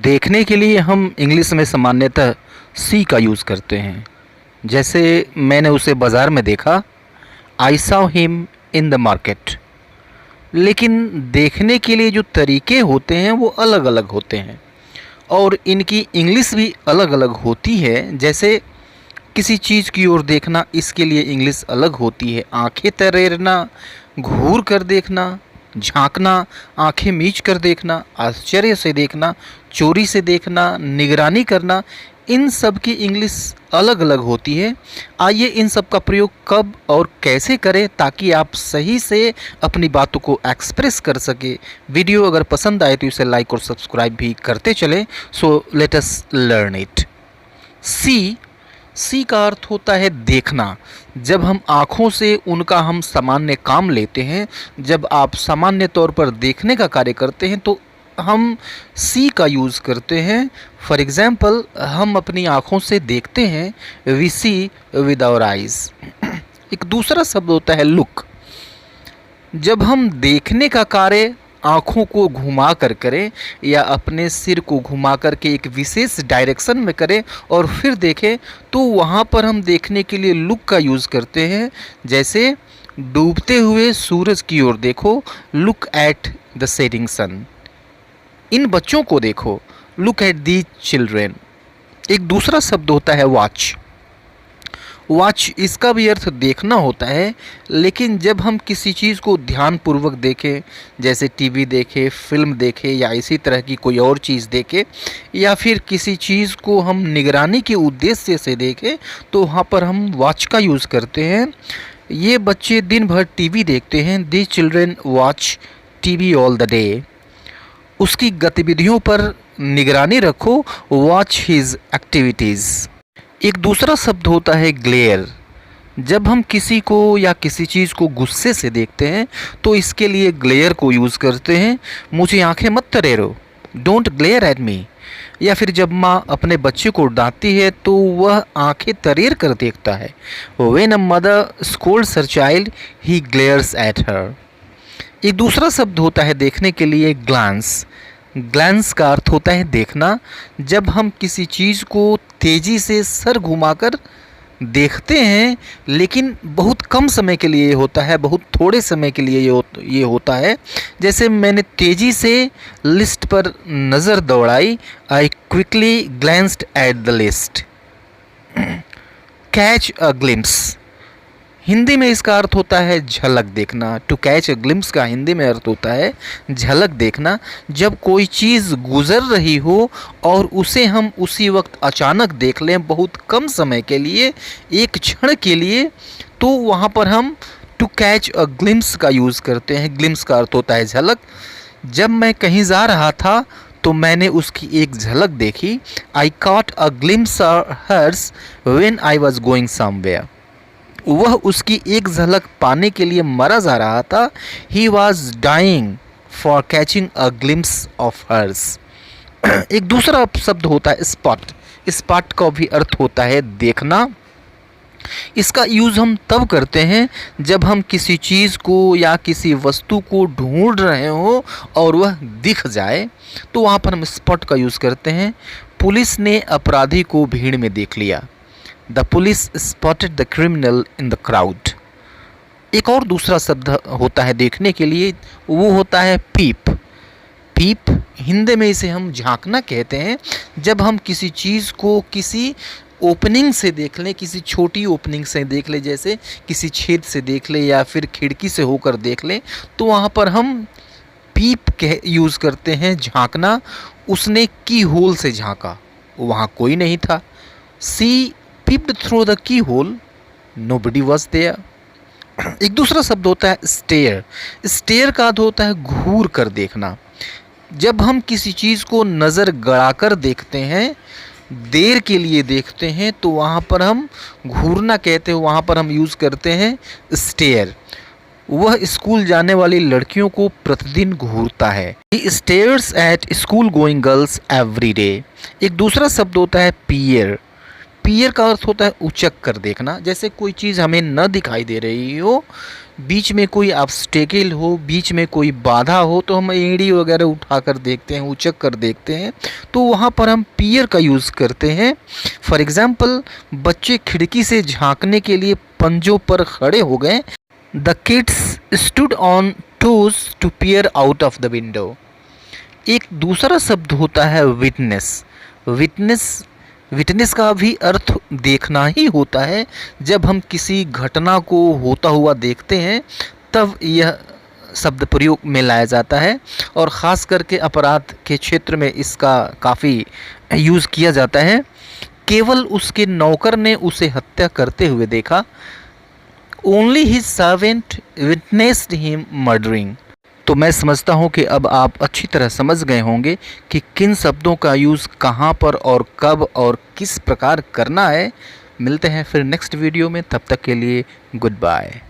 देखने के लिए हम इंग्लिश में सामान्यतः सी का यूज़ करते हैं। जैसे मैंने उसे बाज़ार में देखा, I saw him in the market. लेकिन देखने के लिए जो तरीके होते हैं वो अलग अलग होते हैं और इनकी इंग्लिश भी अलग अलग होती है। जैसे किसी चीज़ की ओर देखना, इसके लिए इंग्लिश अलग होती है। आंखें तरेरना, घूर कर देखना, झांकना, आंखें मीच कर देखना, आश्चर्य से देखना, चोरी से देखना, निगरानी करना, इन सब की इंग्लिश अलग अलग होती है। आइए इन सब का प्रयोग कब और कैसे करें ताकि आप सही से अपनी बातों को एक्सप्रेस कर सके। वीडियो अगर पसंद आए तो इसे लाइक और सब्सक्राइब भी करते चलें। So let us learn it. C का अर्थ होता है देखना। जब हम आँखों से उनका हम सामान्य काम लेते हैं, जब आप सामान्य तौर पर देखने का कार्य करते हैं तो हम सी का यूज़ करते हैं। फॉर एग्ज़ाम्पल, हम अपनी आँखों से देखते हैं, we see with our eyes. एक दूसरा शब्द होता है लुक। जब हम देखने का कार्य आँखों को घुमा कर करें या अपने सिर को घुमा कर के एक विशेष डायरेक्शन में करें और फिर देखें, तो वहाँ पर हम देखने के लिए लुक का यूज़ करते हैं। जैसे डूबते हुए सूरज की ओर देखो, look at the setting sun. इन बच्चों को देखो, लुक एट दी चिल्ड्रेन। एक दूसरा शब्द होता है वॉच। वॉच, इसका भी अर्थ देखना होता है, लेकिन जब हम किसी चीज़ को ध्यानपूर्वक देखें, जैसे टीवी देखें, फिल्म देखें या इसी तरह की कोई और चीज़ देखें, या फिर किसी चीज़ को हम निगरानी के उद्देश्य से देखें, तो वहाँ पर हम वॉच का यूज़ करते हैं। ये बच्चे दिन भर टीवी देखते हैं, the children watch TV all the day. उसकी गतिविधियों पर निगरानी रखो, वॉच हिज एक्टिविटीज़। एक दूसरा शब्द होता है ग्लेयर। जब हम किसी को या किसी चीज़ को गुस्से से देखते हैं तो इसके लिए ग्लेयर को यूज़ करते हैं। मुझे आंखें मत तरेरो, डोंट ग्लेयर एट मी। या फिर जब माँ अपने बच्चे को डांटती है तो वह आंखें तरेर कर देखता है। When a mother Scholz her child, he ग्लेयर्स at her. एक दूसरा शब्द होता है देखने के लिए ग्लांस। ग्लांस का अर्थ होता है देखना। जब हम किसी चीज़ को तेज़ी से सर घुमाकर देखते हैं, लेकिन बहुत कम समय के लिए ये होता है, बहुत थोड़े समय के लिए ये होता है। जैसे मैंने तेज़ी से लिस्ट पर नज़र दौड़ाई, I quickly glanced at the list. Catch a glimpse, Hindi में इसका अर्थ होता है झलक देखना। टू कैच अ ग्लिम्स का हिंदी में अर्थ होता है झलक देखना। जब कोई चीज़ गुजर रही हो और उसे हम उसी वक्त अचानक देख लें, बहुत कम समय के लिए, एक क्षण के लिए, तो वहाँ पर हम टू कैच अ ग्लिम्स का यूज़ करते हैं। ग्लिम्स का अर्थ होता है झलक। जब मैं कहीं जा रहा था तो मैंने उसकी एक झलक देखी। I caught a glimpse hers when I was going somewhere. वह उसकी एक झलक पाने के लिए मरा जा रहा था। He was dying for catching a glimpse of hers. एक दूसरा शब्द होता है स्पॉट। स्पॉट का भी अर्थ होता है देखना। इसका यूज़ हम तब करते हैं जब हम किसी चीज़ को या किसी वस्तु को ढूंढ रहे हो और वह दिख जाए, तो वहाँ पर हम स्पॉट का यूज़ करते हैं। पुलिस ने अपराधी को भीड़ में देख लिया। The police spotted the criminal in the crowd. एक और दूसरा शब्द होता है देखने के लिए, वो होता है पीप। पीप, हिंदी में इसे हम झांकना कहते हैं। जब हम किसी चीज़ को किसी ओपनिंग से देख लें, किसी छोटी ओपनिंग से देख लें, जैसे किसी छेद से देख लें या फिर खिड़की से होकर देख लें, तो वहाँ पर हम पीप कह यूज़ करते हैं, झांकना। उसने की होल से झांका, वहाँ कोई नहीं था। सी peeped through the keyhole, nobody was there. एक दूसरा शब्द होता है स्टेयर। स्टेयर का अर्थ होता है घूर कर देखना। जब हम किसी चीज़ को नज़र गड़ाकर देखते हैं, देर के लिए देखते हैं, तो वहाँ पर हम घूरना कहते हैं, वहाँ पर हम यूज़ करते हैं स्टेयर। वह स्कूल जाने वाली लड़कियों को प्रतिदिन घूरता है। He stares at school going girls every day. एक दूसरा शब्द होता है पीयर। पीयर का अर्थ होता है उचक कर देखना। जैसे कोई चीज़ हमें न दिखाई दे रही हो, बीच में कोई ऑब्स्टेकल हो, बीच में कोई बाधा हो, तो हम एड़ी वगैरह उठाकर देखते हैं, उचक कर देखते हैं, तो वहाँ पर हम पियर का यूज़ करते हैं। फॉर एग्ज़ाम्पल, बच्चे खिड़की से झांकने के लिए पंजों पर खड़े हो गए। The kids stood on toes to peer out of the window. एक दूसरा शब्द होता है विटनेस। विटनेस विटनेस का भी अर्थ देखना ही होता है। जब हम किसी घटना को होता हुआ देखते हैं तब यह शब्द प्रयोग में लाया जाता है, और ख़ास करके अपराध के क्षेत्र में इसका काफ़ी यूज़ किया जाता है। केवल उसके नौकर ने उसे हत्या करते हुए देखा। Only his servant witnessed him murdering. तो मैं समझता हूँ कि अब आप अच्छी तरह समझ गए होंगे कि किन शब्दों का यूज़ कहाँ पर और कब और किस प्रकार करना है। मिलते हैं फिर नेक्स्ट वीडियो में, तब तक के लिए गुड बाय।